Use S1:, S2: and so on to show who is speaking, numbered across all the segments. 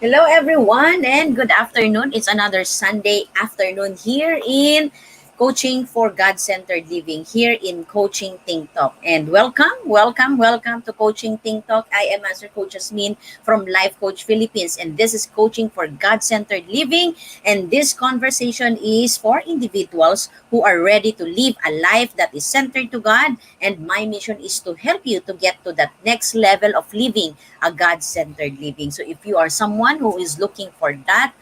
S1: Hello, everyone, and good afternoon. It's another Sunday afternoon here in Coaching for God-Centered Living, here in Coaching Think Talk. And welcome to Coaching Think Talk. I am Master Coach Hasmin from Life Coach Philippines, and this is Coaching for God-Centered Living. And this conversation is for individuals who are ready to live a life that is centered to God. And my mission is to help you to get to that next level of living a God-centered living. So if you are someone who is looking for that,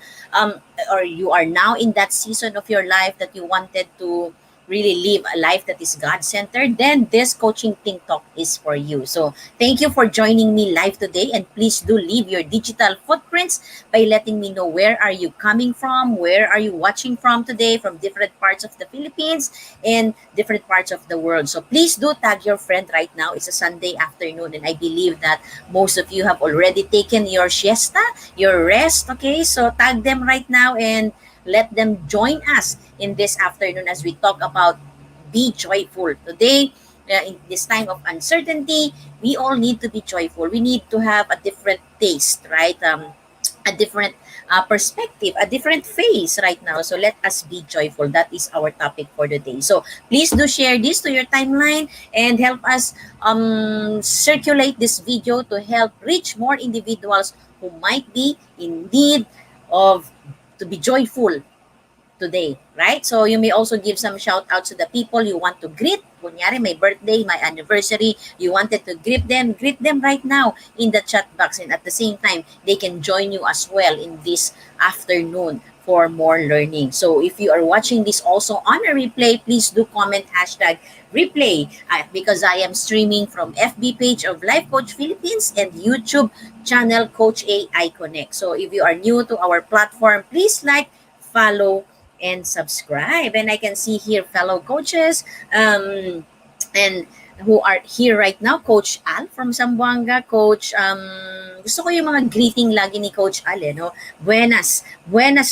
S1: or you are now in that season of your life that you wanted to really live a life that is God-centered, then this Coaching Think Talk is for you. So thank you for joining me live today, and please do leave your digital footprints by letting me know where are you coming from, where are you watching from today, from different parts of the Philippines and different parts of the world. So please do tag your friend right now. It's a Sunday afternoon, and I believe that most of you have already taken your siesta, your rest. Okay, so tag them right now and let them join us in this afternoon as we talk about be joyful. Today, in this time of uncertainty, we all need to be joyful. We need to have a different taste, right? A different perspective, a different face right now. So let us be joyful. That is our topic for the day. So please do share this to your timeline and help us circulate this video to help reach more individuals who might be in need of to be joyful today, right? So you may also give some shout outs to the people you want to greet. Kunyari, my birthday, my anniversary, you wanted to greet them right now in the chat box. And at the same time, they can join you as well in this afternoon for more learning. So if you are watching this also on a replay, please do comment hashtag replay because I am streaming from FB page of Life Coach Philippines and YouTube channel Coach AI Connect. So if you are new to our platform, please like, follow, and subscribe. And I can see here fellow coaches and who are here right now. Coach Al from Zamboanga. Coach, gusto ko yung mga greeting lagi ni Coach Al, no? Buenas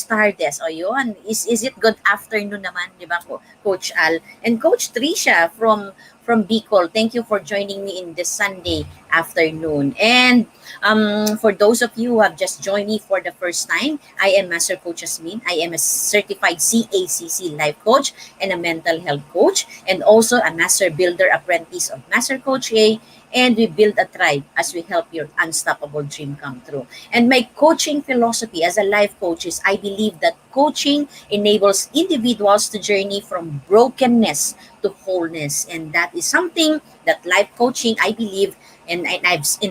S1: tardes. O yun, is it good afternoon naman, di ba, Coach Al? And Coach Tricia from Bicol, thank you for joining me in this Sunday afternoon. And for those of you who have just joined me for the first time, I am Master Coach Hasmin. I am a certified CACC life coach and a mental health coach, and also a master builder apprentice of Master Coach A. And we build a tribe as we help your unstoppable dream come true. And my coaching philosophy as a life coach is I believe that coaching enables individuals to journey from brokenness to wholeness. And that is something that life coaching, I believe, and I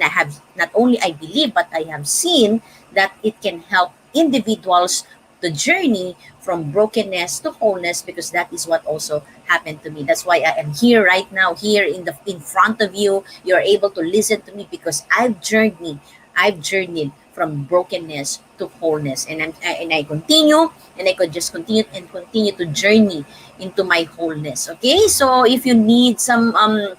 S1: have not only I believe, but I have seen that it can help individuals the journey from brokenness to wholeness, because that is what also happened to me. That's why I am here right now, here in front of you. You're able to listen to me because I've journeyed from brokenness to wholeness, and I continue, and I could just continue to journey into my wholeness. Okay, so if you need some um,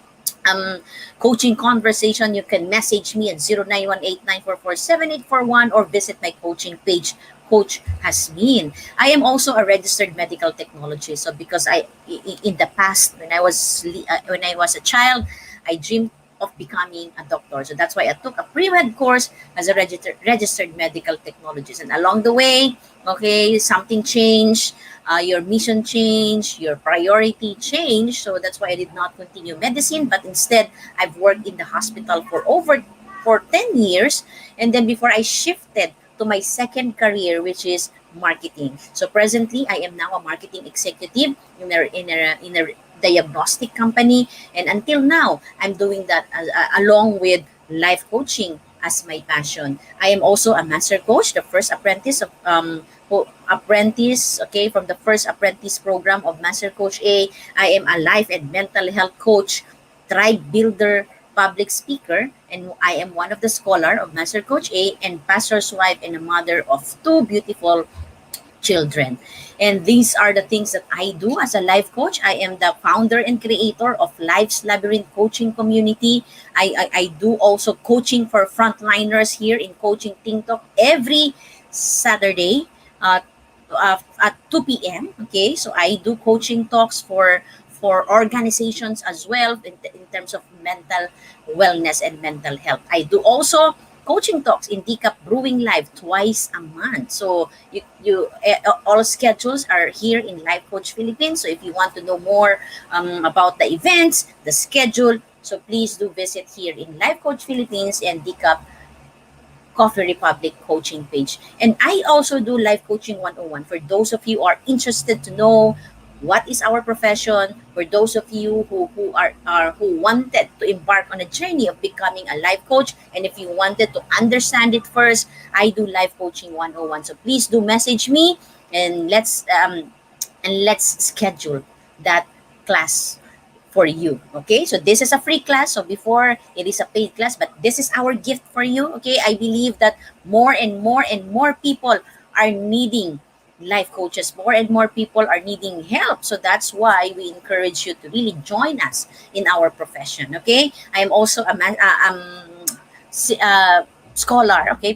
S1: coaching conversation, you can message me at 0918-944-7841 or visit my coaching page, Coach Hasmin. I am also a registered medical technologist. So because in the past, when I was a child, I dreamed of becoming a doctor. So that's why I took a pre-med course as a registered medical technologist. And along the way, okay, something changed, your mission changed, your priority changed. So that's why I did not continue medicine, but instead I've worked in the hospital for 10 years. And then before I shifted to my second career, which is marketing. So presently, I am now a marketing executive in a diagnostic company. And until now, I'm doing that along with life coaching as my passion. I am also a master coach, the first apprentice of apprentice, okay, from the first apprentice program of Master Coach A. I am a life and mental health coach, tribe builder, public speaker, and I am one of the scholar of Master Coach A, and pastor's wife and a mother of two beautiful children. And these are the things that I do as a life coach. I am the founder and creator of Life's Labyrinth Coaching Community. I do also coaching for frontliners here in Coaching TikTok every Saturday uh, at 2 p.m. Okay, so I do coaching talks for organizations as well in terms of mental wellness and mental health. I do also coaching talks in Decap Brewing Live twice a month. So all schedules are here in Life Coach Philippines. So if you want to know more about the events, the schedule, so please do visit here in Life Coach Philippines and Decap Coffee Republic coaching page. And I also do life coaching 101 for those of you who are interested to know what is our profession, for those of you who wanted to embark on a journey of becoming a life coach, and if you wanted to understand it first, I do life coaching 101. So please do message me and let's schedule that class for you. Okay, so this is a free class. So before it is a paid class, but this is our gift for you. Okay, I believe that more and more and more people are needing life coaches. More and more people are needing help. So that's why we encourage you to really join us in our profession. Okay, I am also scholar. Okay,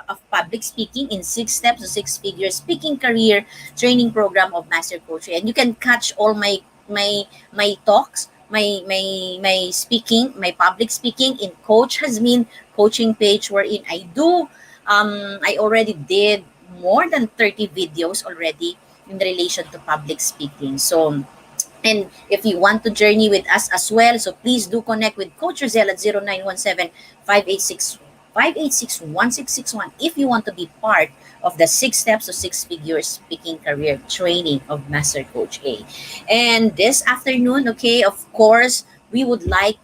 S1: of public speaking in 6 steps to 6 figure speaking career training program of Master Coach, and you can catch all my talks, my speaking, my public speaking in Coach Hasmin coaching page, wherein I already did more than 30 videos already in relation to public speaking. So and if you want to journey with us as well, so please do connect with Coach Rosel at 0917 586 1661 if you want to be part of the 6 steps to 6 figure speaking career training of Master Coach A. And this afternoon, okay, of course, we would like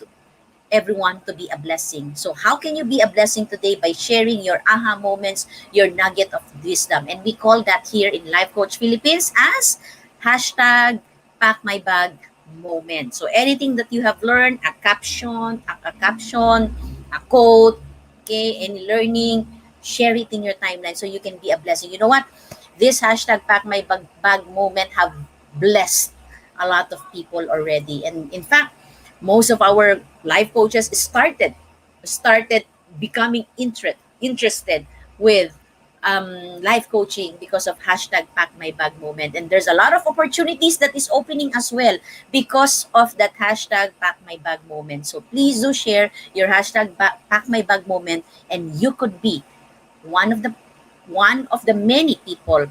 S1: everyone to be a blessing. So how can you be a blessing today? By sharing your aha moments, your nugget of wisdom. And we call that here in Life Coach Philippines as hashtag pack my bag moment. So anything that you have learned, a quote, okay, any learning, share it in your timeline so you can be a blessing. You know what? This hashtag pack my bag moment have blessed a lot of people already. And in fact, most of our life coaches started becoming interested with life coaching because of hashtag pack my bag moment, and there's a lot of opportunities that is opening as well because of that hashtag pack my bag moment. So please do share your hashtag pack my bag moment, and you could be one of the one of the many people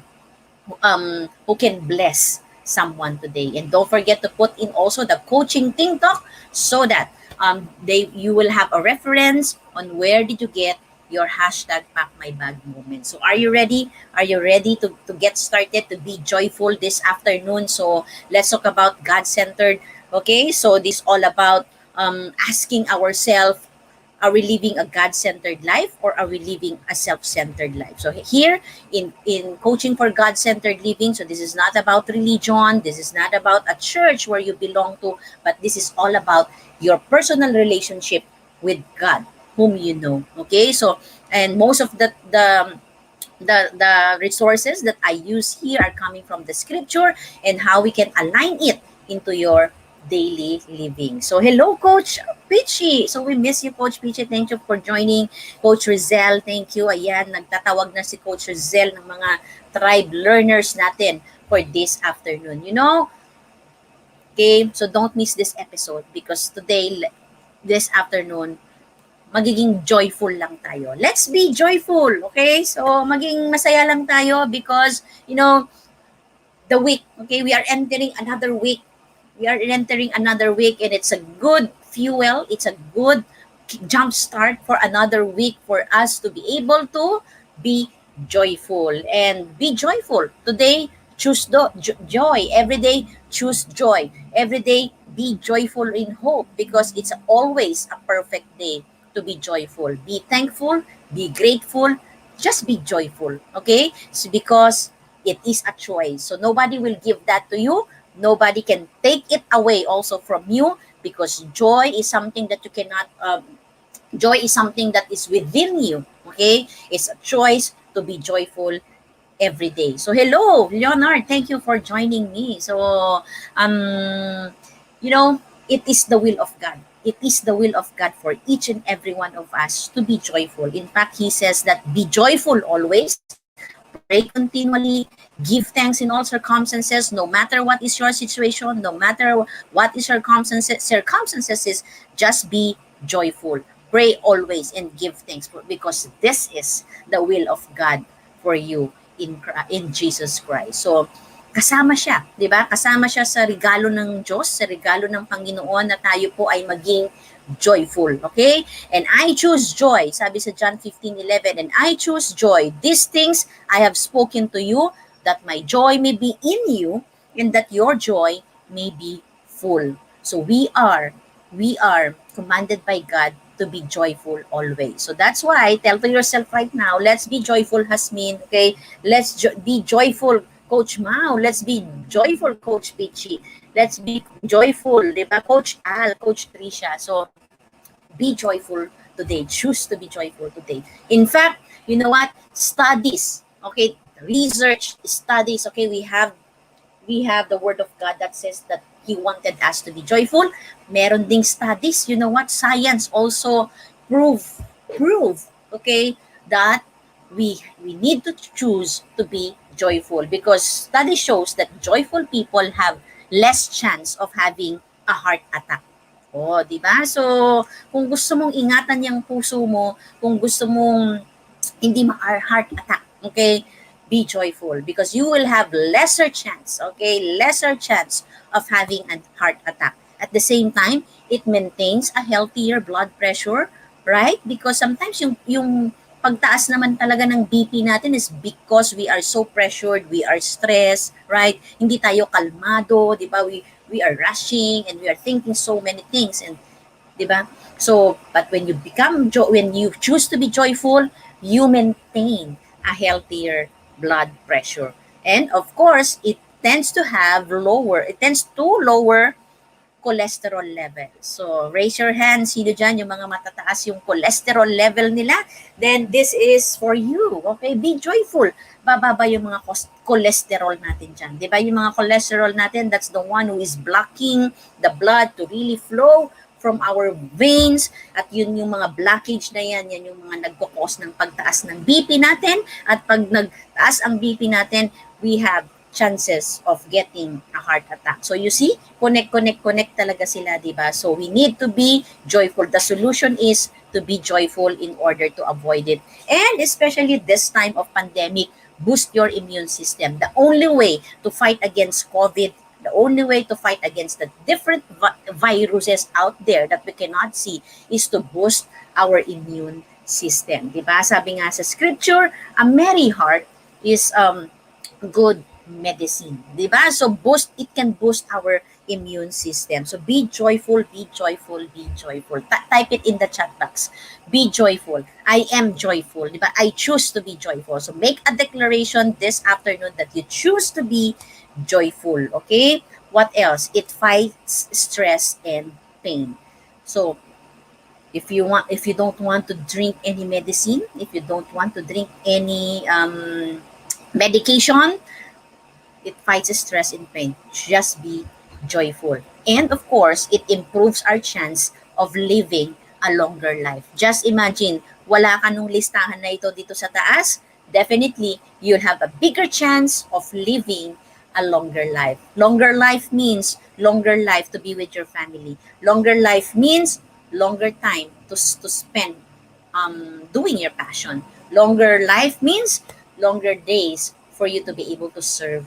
S1: who can bless someone today. And don't forget to put in also the coaching ting talk so that you will have a reference on where did you get your hashtag pack my bag moment. So are you ready? Are you ready to get started, to be joyful this afternoon? So let's talk about God-centered. Okay, so this all about asking ourselves, are we living a God-centered life or are we living a self-centered life? So here in coaching for God-centered living, so this is not about religion, this is not about a church where you belong to, but this is all about your personal relationship with God, whom you know. Okay, so and most of the resources that I use here are coming from the scripture and how we can align it into your daily living. So hello, Coach Pichi. So we miss you, Coach Pichi. Thank you for joining. Coach Rizel, thank you. Ayan, nagtatawag na si Coach Rizel ng mga tribe learners natin for this afternoon. You know, okay, so don't miss this episode because today, this afternoon, magiging joyful lang tayo. Let's be joyful, okay? So maging masaya lang tayo because, you know, the week, okay, we are entering another week. We are entering another week and it's a good fuel. It's a good jump start for another week for us to be able to be joyful and be joyful. Today, choose joy. Every day, choose joy. Every day, be joyful in hope because it's always a perfect day to be joyful. Be thankful, be grateful, just be joyful. Okay? So because it is a choice. So nobody will give that to you. Nobody can take it away also from you because joy is something that you cannot joy is something that is within you. Okay, it's a choice to be joyful every day. So hello, Leonard, thank you for joining me. So you know, it is the will of God. It is the will of God for each and every one of us to be joyful. In fact, he says that be joyful always, pray continually, give thanks in all circumstances, no matter what is your situation, no matter what is circumstances is, just be joyful. pray always and give thanks because this is the will of God for you in Jesus Christ. So kasama siya, 'di ba? Kasama siya sa regalo ng Diyos, sa regalo ng Panginoon na tayo po ay maging joyful, okay? And I choose joy, sabi sa John 15:11, and I choose joy. These things I have spoken to you, that my joy may be in you, and that your joy may be full. So we are commanded by God to be joyful always. So that's why tell to yourself right now, let's be joyful, Hasmin, okay? Let's be joyful, Coach Mao. Let's be joyful, Coach Pichi. Let's be joyful, di ba? Coach Al, Coach Trisha. So be joyful today. Choose to be joyful today. In fact, you know what? Studies, okay? Research, studies, okay? We have the word of God that says that He wanted us to be joyful. Meron ding studies, you know what? Science also prove, okay, that we need to choose to be joyful because study shows that joyful people have less chance of having a heart attack. Oh, di ba? So, kung gusto mong ingatan yung puso mo, kung gusto mong hindi ma-heart attack, okay? Be joyful because you will have lesser chance, okay? Lesser chance of having a heart attack. At the same time, it maintains a healthier blood pressure, right? Because sometimes yung pagtaas naman talaga ng BP natin is because we are so pressured, we are stressed, right? Hindi tayo kalmado, di ba? We are rushing and we are thinking so many things and di ba? So, but when you choose to be joyful, you maintain a healthier blood pressure. And of course, it tends to lower cholesterol level. So, raise your hand. Sino dyan yung mga matataas yung cholesterol level nila? Then, this is for you. Okay? Be joyful. Bababa yung mga cholesterol natin dyan. Diba? Yung mga cholesterol natin, that's the one who is blocking the blood to really flow from our veins. At yun yung mga blockage na yan yung mga nagkukos ng pagtaas ng BP natin. At pag nagtaas ang BP natin, we have chances of getting a heart attack. So you see, connect talaga sila, di ba? So we need to be joyful. The solution is to be joyful in order to avoid it. And especially this time of pandemic, boost your immune system. The only way to fight against COVID, the only way to fight against the different viruses out there that we cannot see is to boost our immune system. Di ba? Sabi nga sa scripture, a merry heart is good medicine, di ba? So it can boost our immune system. So be joyful, be joyful, be joyful. Type it in the chat box. Be joyful. I am joyful, di ba? I choose to be joyful. So make a declaration this afternoon that you choose to be joyful, okay? What else? It fights stress and pain. So if you don't want to drink any medicine, if you don't want to drink any medication, it fights stress and pain. Just be joyful. And of course, it improves our chance of living a longer life. Just imagine, wala ka nung listahan na ito dito sa taas, definitely, you'll have a bigger chance of living a longer life. Longer life means longer life to be with your family. Longer life means longer time to spend doing your passion. Longer life means longer days for you to be able to serve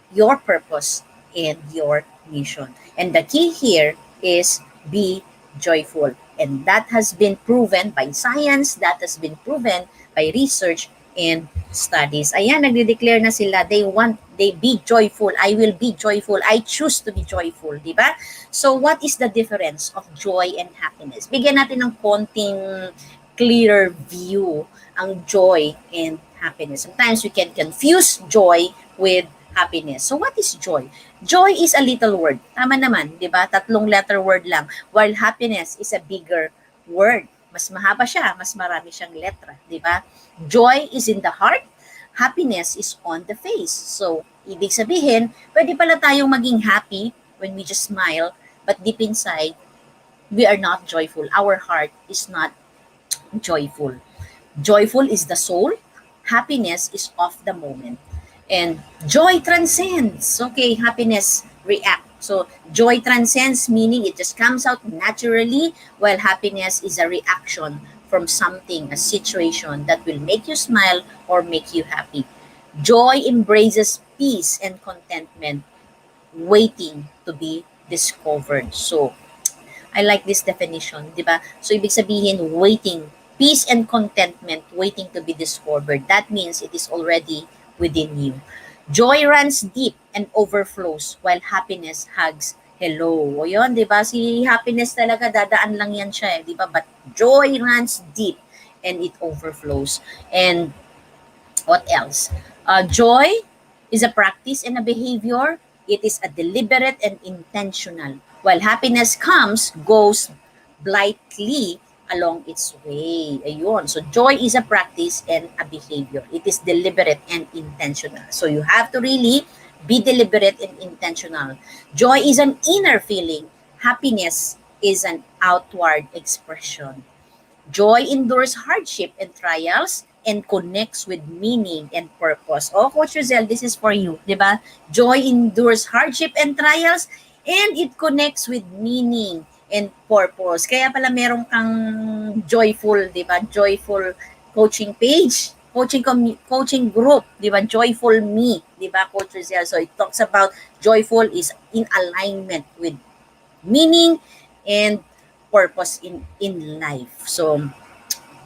S1: your purpose and your mission. And the key here is be joyful. And that has been proven by science, that has been proven by research and studies. Ayan, nagde-declare na sila. They be joyful. I will be joyful. I choose to be joyful. Diba? So what is the difference of joy and happiness? Bigyan natin ng konting clearer view ang joy and happiness. Sometimes we can confuse joy with happiness. So what is joy? Joy is a little word. Tama naman, di ba? 3 letter word lang. While happiness is a bigger word. Mas mahaba siya, mas marami siyang letra, di ba? Joy is in the heart, happiness is on the face. So, ibig sabihin, pwede pala tayong maging happy when we just smile, but deep inside, we are not joyful. Our heart is not joyful. Joyful is the soul, happiness is of the moment. And joy transcends. Okay, happiness react So joy transcends, meaning it just comes out naturally, while happiness is a reaction from something, a situation that will make you smile or make you happy. Joy embraces peace and contentment, waiting to be discovered. So I like this definition, di ba? So, ibig sabihin, waiting, peace and contentment, waiting to be discovered. That means it is already within you. Joy runs deep and overflows while happiness hugs hello. O yun, di ba? Si happiness talaga, dadaan lang yan siya, di ba? But joy runs deep and it overflows. And what else? Joy is a practice and a behavior. It is a deliberate and intentional. While happiness comes, goes blithely along its way. Ayun. So joy is a practice and a behavior. It is deliberate and intentional. So you have to really be deliberate and intentional. Joy is an inner feeling. Happiness is an outward expression. Joy endures hardship and trials and connects with meaning and purpose. Oh, Coach Rizal, this is for you, di ba? Joy endures hardship and trials and it connects with meaning and purpose. Kaya pala meron kang joyful, di ba? Joyful coaching page, coaching group, di ba? Joyful Me, di ba, Coach Rizal? So it talks about joyful is in alignment with meaning and purpose in life. So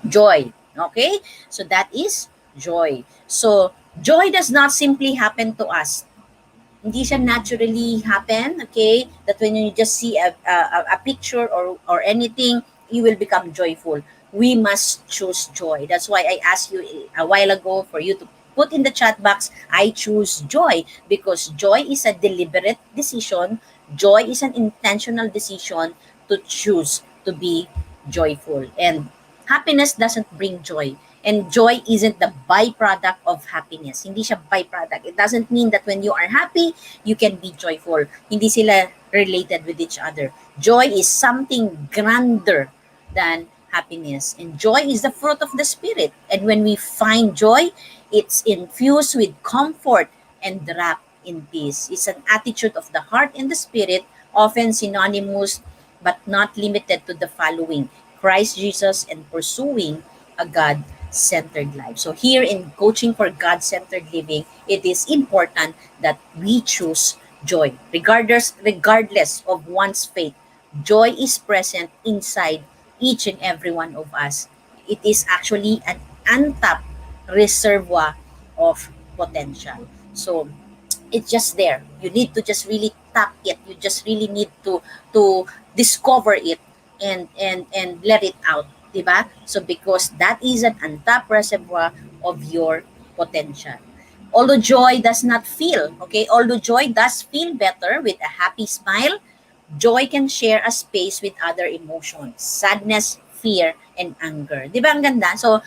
S1: joy, okay? So that is joy. So joy does not simply happen to us. Hindi siya naturally happen, okay? That when you just see a picture or anything, you will become joyful. We must choose joy. That's why I asked you a while ago for you to put in the chat box, I choose joy, because joy is a deliberate decision. Joy is an intentional decision to choose to be joyful. And happiness doesn't bring joy. And joy isn't the byproduct of happiness. Hindi siya byproduct. It doesn't mean that when you are happy, you can be joyful. Hindi sila related with each other. Joy is something grander than happiness. And joy is the fruit of the Spirit. And when we find joy, it's infused with comfort and wrapped in peace. It's an attitude of the heart and the spirit, often synonymous but not limited to the following: Christ Jesus and pursuing a God-centered life. So here in Coaching for God-centered living, it is important that we choose joy. Regardless of one's faith, joy is present inside each and every one of us. It is actually an untapped reservoir of potential. So it's just there. You need to just really tap it. You just really need to discover it and let it out, 'di ba? So because that is an untapped reservoir of your potential. Although joy does not feel, okay, although joy does feel better with a happy smile, joy can share a space with other emotions: sadness, fear, and anger. Di ba ang ganda? So,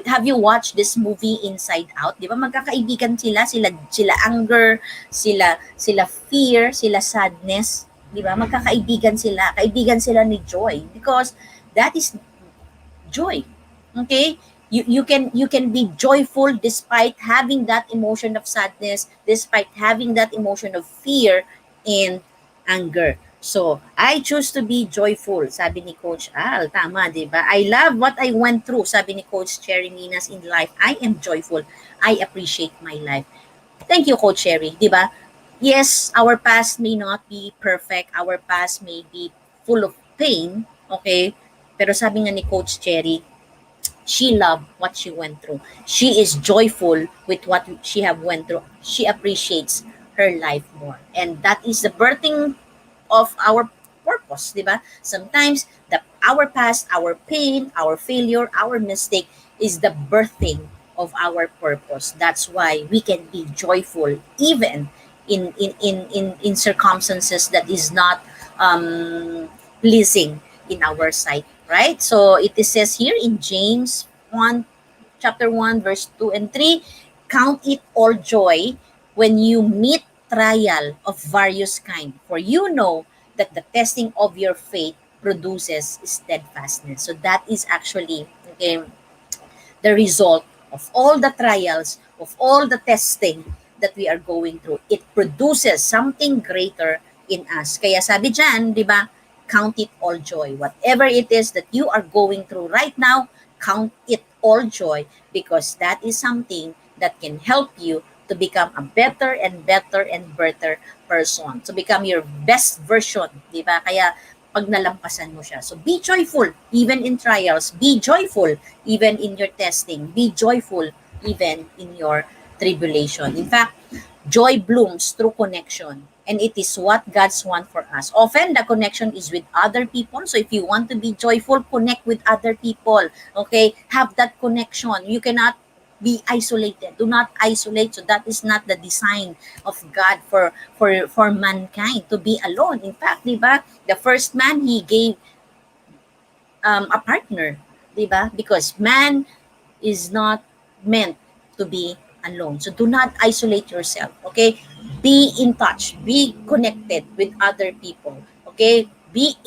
S1: have you watched this movie Inside Out? Di ba magkakaibigan sila anger, sila fear, sila sadness. Di ba? Magkakaibigan sila. Kaibigan sila ni Joy because that is joy. Okay? You can be joyful despite having that emotion of sadness, despite having that emotion of fear and anger. So, I choose to be joyful, sabi ni Coach Al. Tama, di ba? I love what I went through, sabi ni Coach Cherry Minas, in life. I am joyful. I appreciate my life. Thank you, Coach Cherry, di ba? Yes, our past may not be perfect. Our past may be full of pain, okay? Pero sabi nga ni Coach Cherry, she loved what she went through. She is joyful with what she have went through. She appreciates her life more. And that is the birthing of our purpose, di ba? Sometimes our past, our pain, our failure, our mistake is the birthing of our purpose. That's why we can be joyful even in circumstances that is not pleasing in our sight, right? So it is says here in James 1, chapter 1, verse 2 and 3, count it all joy when you meet trial of various kind, for you know that the testing of your faith produces steadfastness. So that is actually, okay, the result of all the trials, of all the testing that we are going through. It produces something greater in us. Kaya sabi dyan, di ba, count it all joy. Whatever it is that you are going through right now, count it all joy because that is something that can help you to become a better and better and better person. To become your best version, di ba? Kaya pag nalampasan mo siya. So be joyful even in trials. Be joyful even in your testing. Be joyful even in your tribulation. In fact, joy blooms through connection. And it is what God's want for us. Often, the connection is with other people. So if you want to be joyful, connect with other people. Okay? Have that connection. You cannot be isolated. Do not isolate. So that is not the design of God for mankind to be alone. In fact, di ba, the first man, he gave a partner. Di ba? Because man is not meant to be alone. So do not isolate yourself, okay? Be in touch, be connected with other people, okay? Be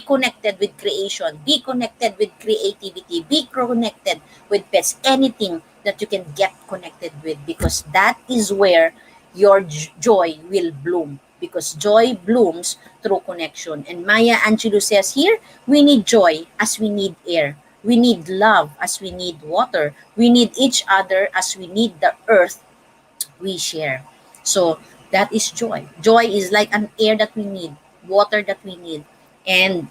S1: connected with creation, be connected with creativity, be connected with pets, anything that you can get connected with because that is where your joy will bloom because joy blooms through connection. And Maya Angelou says here, we need joy as we need air. We need love as we need water. We need each other as we need the earth we share. So that is joy. Joy is like an air that we need, water that we need, and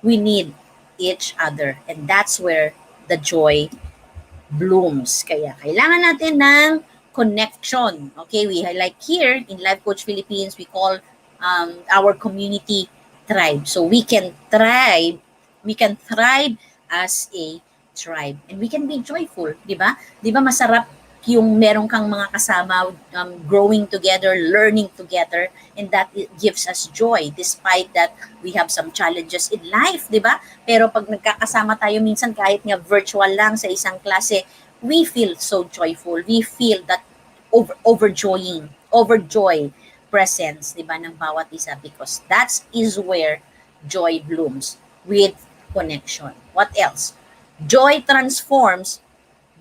S1: we need each other. And that's where the joy blooms. Kaya kailangan natin ng connection. Okay, we like here in Life Coach Philippines, we call our community tribe. So we can thrive as a tribe. And we can be joyful, di ba? Di ba masarap yung meron kang mga kasama growing together, learning together, and that it gives us joy despite that we have some challenges in life, di ba? Pero pag nagkakasama tayo minsan kahit nga virtual lang sa isang klase, we feel so joyful. We feel that overjoy presence, di ba, ng bawat isa because that is where joy blooms with connection. What else? Joy transforms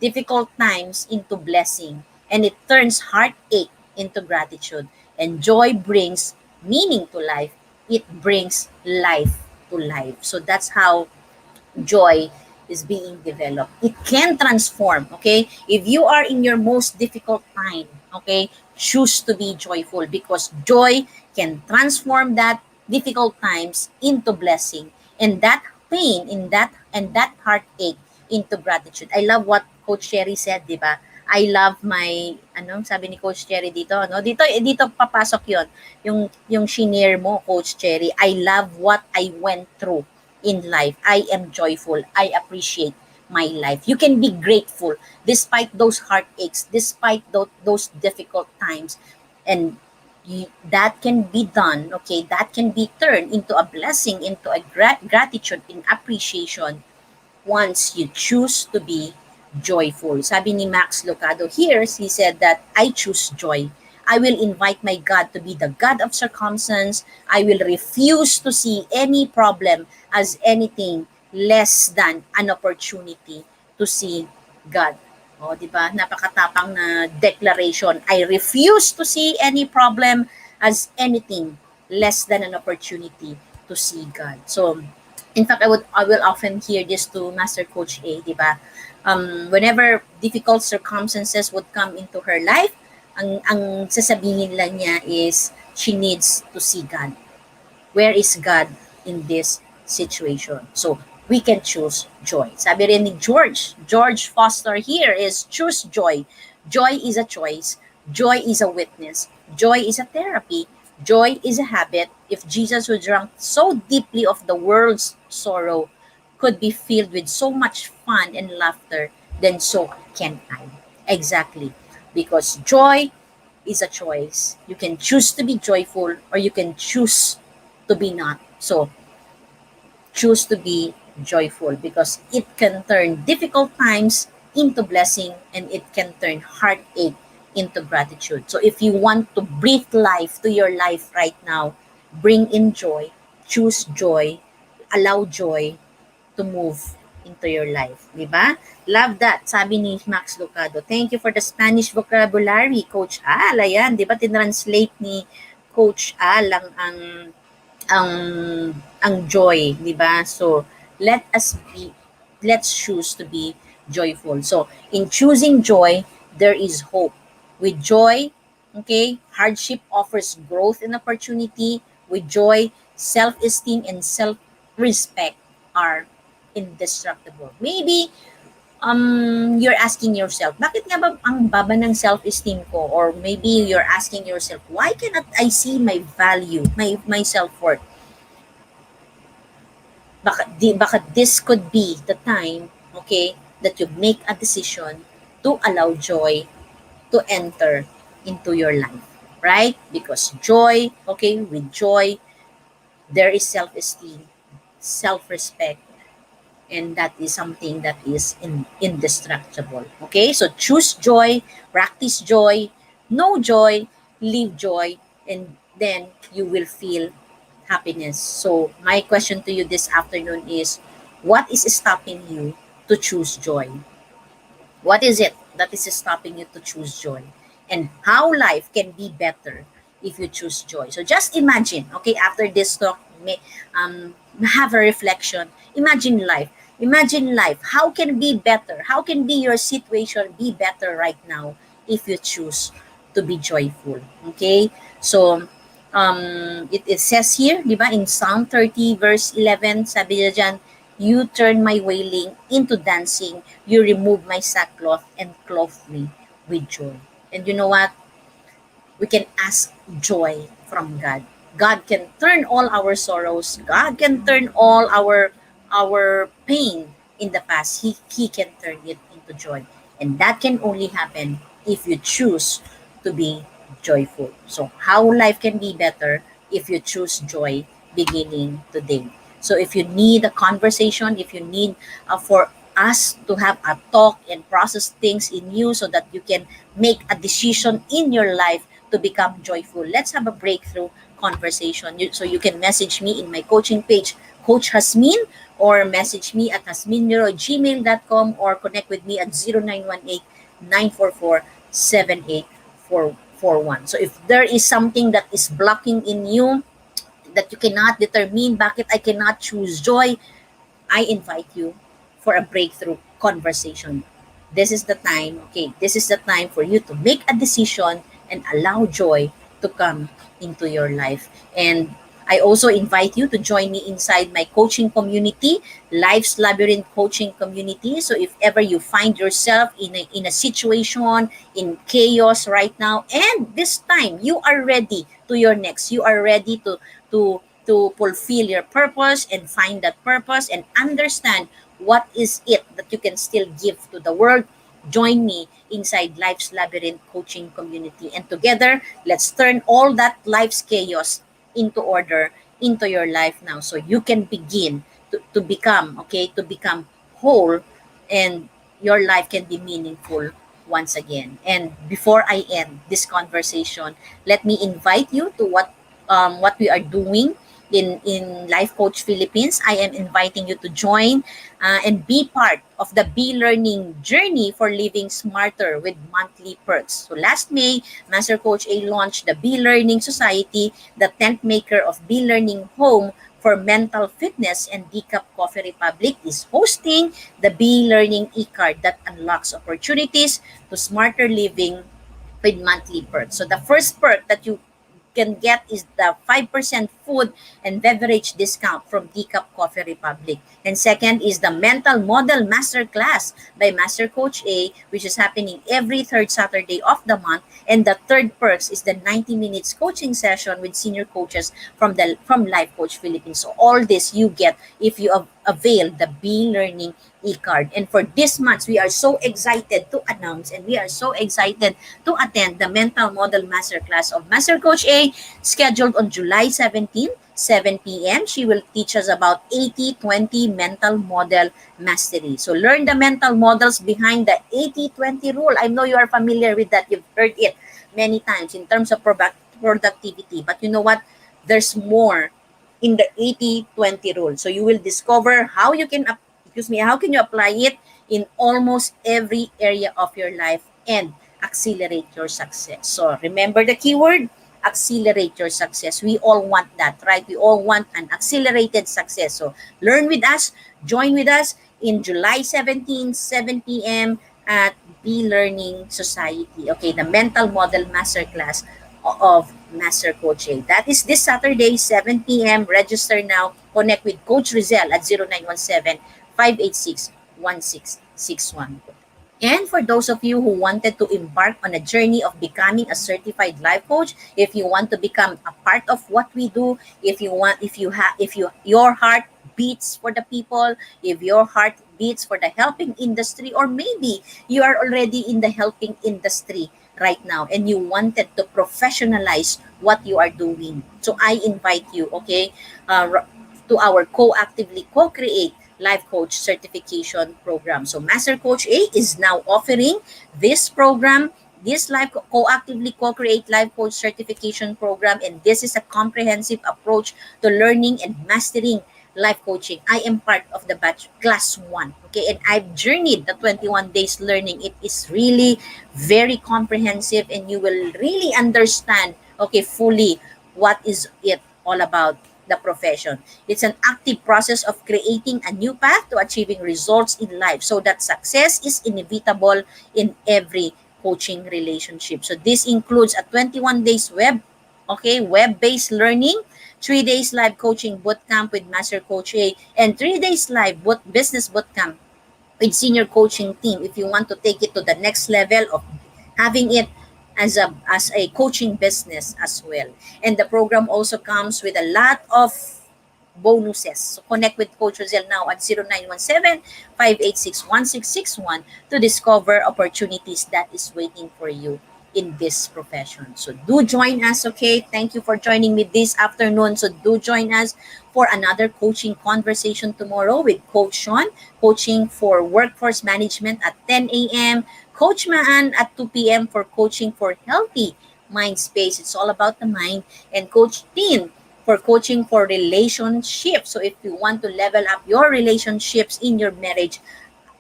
S1: difficult times into blessing, and it turns heartache into gratitude. And joy brings meaning to life. It brings life to life. So that's how joy is being developed. It can transform, okay? If you are in your most difficult time, okay, choose to be joyful because joy can transform that difficult times into blessing and that pain in that and that heartache into gratitude. I love what Coach Cherry said, di ba? I love my sabi ni Coach Cherry dito, no? Dito papasok 'yon. Yung shinare mo, Coach Cherry. I love what I went through in life. I am joyful. I appreciate my life. You can be grateful despite those heartaches, despite those difficult times. And that can be done, okay? That can be turned into a blessing, into a gratitude and appreciation once you choose to be joyful. Sabi ni Max Lucado here, he said that I choose joy. I will invite my God to be the God of circumstance. I will refuse to see any problem as anything less than an opportunity to see God. O, di ba? Napakatapang na declaration. I refuse to see any problem as anything less than an opportunity to see God. So, in fact, I will often hear this to Master Coach A, di ba? Whenever difficult circumstances would come into her life, ang sasabihin lang niya is she needs to see God. Where is God in this situation? So, we can choose joy. Sabi rin ni George Foster here is choose joy. Joy is a choice. Joy is a witness. Joy is a therapy. Joy is a habit. If Jesus who drank so deeply of the world's sorrow could be filled with so much fun and laughter, then so can I. Exactly. Because joy is a choice. You can choose to be joyful or you can choose to be not. So, choose to be joyful because it can turn difficult times into blessing and it can turn heartache into gratitude. So if you want to breathe life to your life right now, bring in joy, choose joy, allow joy to move into your life. Diba? Love that, sabi ni Max Lucado. Thank you for the Spanish vocabulary, Coach Al. Ayan, diba? Tinranslate ni coach lang ang ang joy, 'di ba? So let us be let's choose to be joyful. So in choosing joy, there is hope. With joy, okay, hardship offers growth and opportunity. With joy, self-esteem and self-respect are indestructible. Maybe you're asking yourself, bakit nga ba ang baba ng self-esteem ko? Or maybe you're asking yourself, why cannot I see my value, my self-worth? Baka this could be the time, okay, that you make a decision to allow joy to enter into your life, right? Because joy, okay, with joy, there is self-esteem, self-respect, and that is something that is indestructible. Okay, so choose joy, practice joy, know joy, live joy, and then you will feel happiness. So my question to you this afternoon is, what is stopping you to choose joy? What is it that is stopping you to choose joy? And how life can be better if you choose joy? So just imagine, okay, after this talk, have a reflection. Imagine life. Imagine life. How can be better? How can be your situation be better right now if you choose to be joyful? Okay? So, it says here, di ba, in Psalm 30 verse 11, sabi niya dyan, you turn my wailing into dancing. You remove my sackcloth and clothe me with joy. And you know what? We can ask joy from God. God can turn all our sorrows. God can turn all our pain in the past. He can turn it into joy. And that can only happen if you choose to be joyful. So how life can be better if you choose joy beginning today. So if you need a conversation, if you need for us to have a talk and process things in you so that you can make a decision in your life to become joyful, let's have a breakthrough conversation. So you can message me in my coaching page, Coach Hasmin, or message me at hasminmiroy@gmail.com, or connect with me at 0918-944-7841. So if there is something that is blocking in you, that you cannot determine bakit I cannot choose joy, I invite you for a breakthrough conversation. This is the time, okay? This is the time for you to make a decision and allow joy to come into your life. And I also invite you to join me inside my coaching community, Life's Labyrinth Coaching Community. So if ever you find yourself in a situation, in chaos right now, and this time you are ready to your next, you are ready to fulfill your purpose and find that purpose and understand what is it that you can still give to the world, join me inside Life's Labyrinth Coaching Community. And together, let's turn all that life's chaos into order into your life now, so you can begin to become, okay, to become whole, and your life can be meaningful once again. And before I end this conversation, let me invite you to what we are doing in Life Coach Philippines. I am inviting you to join and be part of the Be Learning journey for living smarter with monthly perks. So last May, Master Coach A launched the Be Learning Society, the tent maker of Be Learning Home for Mental Fitness, and Decaf Coffee Republic is hosting the Be Learning e-card that unlocks opportunities to smarter living with monthly perks. So the first perk that you can get is the 5% food and beverage discount from Decaf Coffee Republic. And second is the Mental Model Masterclass by Master Coach A, which is happening every third Saturday of the month. And the third perks is the 90 minutes coaching session with senior coaches from Life Coach Philippines. So all this you get if you avail the Be Learning e-card. And for this month, we are so excited to announce, and we are so excited to attend the Mental Model Masterclass of Master Coach A, scheduled on July 17, 7 p.m. She will teach us about 80-20 mental model mastery. So learn the mental models behind the 80-20 rule. I know you are familiar with that. You've heard it many times in terms of productivity. But you know what? There's more in the 80-20 rule. So you will discover how you can how can you apply it in almost every area of your life and accelerate your success. So remember the keyword accelerate your success. We all want that, right? We all want an accelerated success. So learn with us, join with us in July 17, 7 p.m. at Be Learning Society. Okay, the Mental Model Masterclass of Master Coach A. That is this Saturday, 7 p.m. Register now. Connect with Coach Rizel at 0917-586-1661. And for those of you who wanted to embark on a journey of becoming a certified life coach, if you want to become a part of what we do, if your heart beats for the people, if your heart beats for the helping industry, or maybe you are already in the helping industry right now and you wanted to professionalize what you are doing. So I invite you, okay, to our co-actively co-create life coach certification program. So Master Coach A is now offering this program, this life co-actively co-create life coach certification program, and this is a comprehensive approach to learning and mastering life coaching. I am part of the batch class 1. Okay, and I've journeyed the 21 days learning. It is really very comprehensive and you will really understand, okay, fully what is it all about, the profession. It's an active process of creating a new path to achieving results in life so that success is inevitable in every coaching relationship. So this includes a 21 days web-based learning, 3 days live coaching bootcamp with Master Coach A, and 3 days live business bootcamp with senior coaching team if you want to take it to the next level of having it as a coaching business as well. And the program also comes with a lot of bonuses. So connect with Coach Rosel now at 0917-586-1661 to discover opportunities that is waiting for you in this profession. So do join us, okay? Thank you for joining me this afternoon. So do join us for another coaching conversation tomorrow with Coach Sean, coaching for workforce management at 10 a.m., Coach Maan at 2 p.m. for coaching for healthy mind space. It's all about the mind. And Coach Teen for coaching for relationships. So if you want to level up your relationships in your marriage,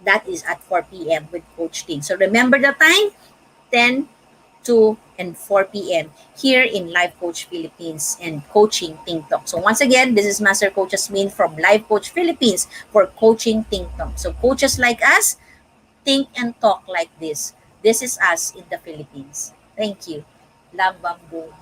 S1: that is at 4 p.m. with Coach Teen. So remember the time, 10, 2, and 4 p.m. here in Life Coach Philippines and Coaching Think Talk. So once again, this is Master Coach Hasmin from Life Coach Philippines for Coaching Think Talk. So coaches like us think and talk like this. This is us in the Philippines. Thank you. Love Bamboo.